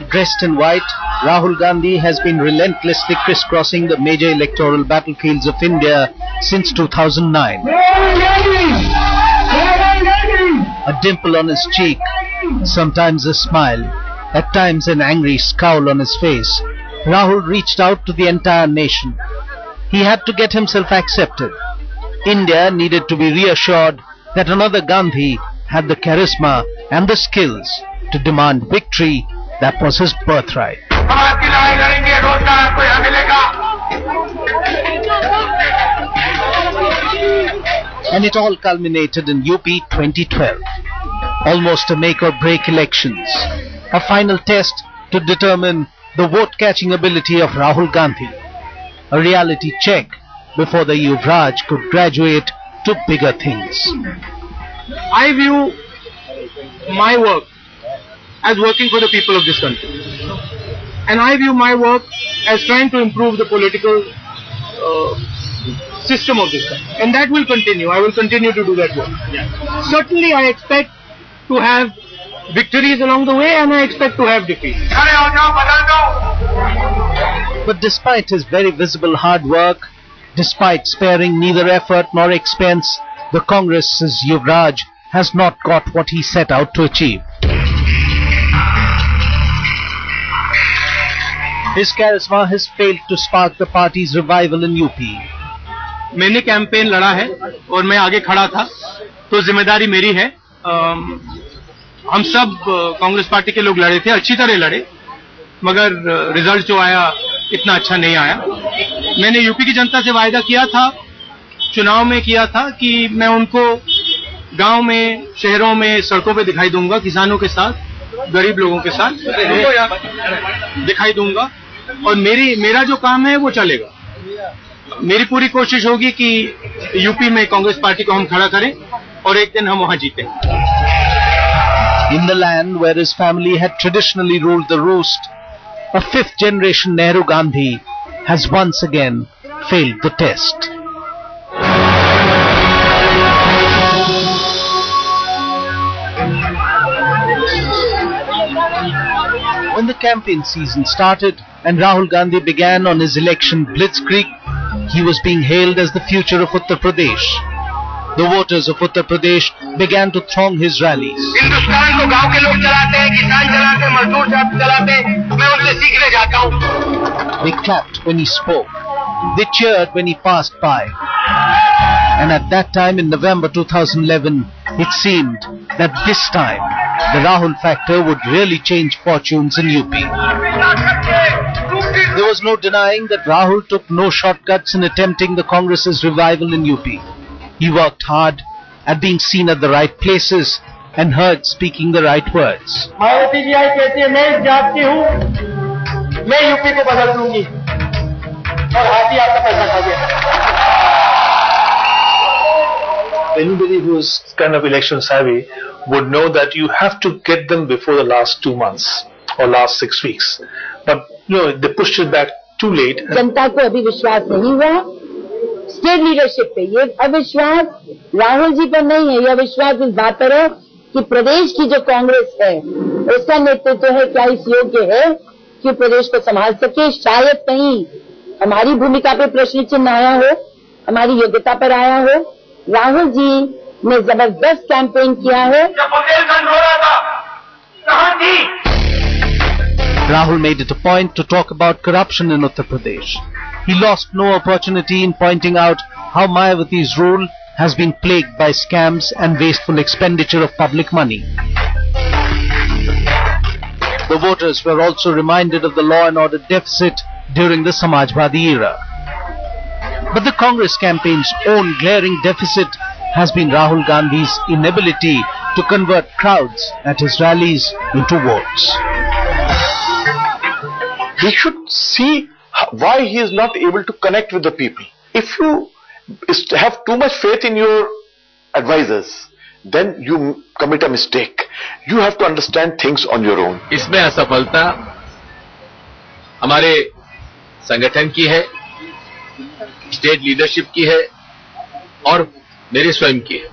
Dressed in white, Rahul Gandhi has been relentlessly crisscrossing the major electoral battlefields of India since 2009. A dimple on his cheek, sometimes a smile, at times an angry scowl on his face, Rahul reached out to the entire nation. He had to get himself accepted. India needed to be reassured that another Gandhi had the charisma and the skills to demand victory that was his birthright. And it all culminated in UP 2012. Almost a make or break elections. A final test to determine the vote-catching ability of Rahul Gandhi. A reality check before the Yuvraj could graduate to bigger things. I view my work as working for the people of this country. And I view my work as trying to improve the political system of this country. And that will continue. I will continue to do that work. Certainly I expect to have victories along the way, and I expect to have defeats. But despite his very visible hard work, despite sparing neither effort nor expense, the Congress's Yuvraj has not got what he set out to achieve. His charisma has failed to spark the party's revival in UP. मैंने campaign लड़ा है और मैं आगे खड़ा था, तो जिम्मेदारी मेरी है. हम सब कांग्रेस पार्टी के लोग लड़े थे, अच्छी तरह लड़े, मगर रिजल्ट जो आया इतना अच्छा नहीं आया. मैंने यूपी की जनता से वायदा किया था, चुनाव में किया था कि मैं उनको गांव में, शहरों में, सड़कों पे दिखाई दूंगा, किसानों के साथ, गरीब लोगों के साथ दिखाई दूंगा, और मेरा जो काम है वो चलेगा. मेरी पूरी कोशिश होगी कि यूपी में कांग्रेस पार्टी को हम खड़ा करें और एक दिन हम वहां जीतें. In the land where his family had traditionally ruled the roost, a fifth-generation Nehru Gandhi has once again failed the test. When the campaign season started and Rahul Gandhi began on his election blitzkrieg, he was being hailed as the future of Uttar Pradesh. The voters of Uttar Pradesh began to throng his rallies. They clapped when he spoke. They cheered when he passed by. And at that time in November 2011, it seemed that this time the Rahul factor would really change fortunes in UP. There was no denying that Rahul took no shortcuts in attempting the Congress's revival in UP. He worked hard at being seen at the right places and heard speaking the right words. Anybody who's kind of election savvy would know that you have to get them before the last 2 months or last 6 weeks. But they pushed it back too late. जनता को अभी विश्वास नहीं हुआ state leadership पे. ये अविश्वास राहुल जी पर नहीं है, यह विश्वास इस बात पर है कि प्रदेश की जो कांग्रेस है उसका नेतृत्व है क्या इस योग्य है कि प्रदेश को संभाल सके. शायद कहीं हमारी भूमिका पे प्रश्न चिन्ह आया हो, हमारी योग्यता पर आया हो. राहुल जी ने जबरदस्त कैंपेन किया है. Rahul made it a point to talk about corruption in Uttar Pradesh. He lost no opportunity in pointing out how Mayawati's rule has been plagued by scams and wasteful expenditure of public money. The voters were also reminded of the law and order deficit during the Samajwadi era. But the Congress campaign's own glaring deficit has been Rahul Gandhi's inability to convert crowds at his rallies into votes. He should see why he is not able to connect with the people. If you have too much faith in your advisors, then you commit a mistake. You have to understand things on your own. इसमें असफलता हमारे संगठन की है, state leadership की है और मेरे स्वयं की है.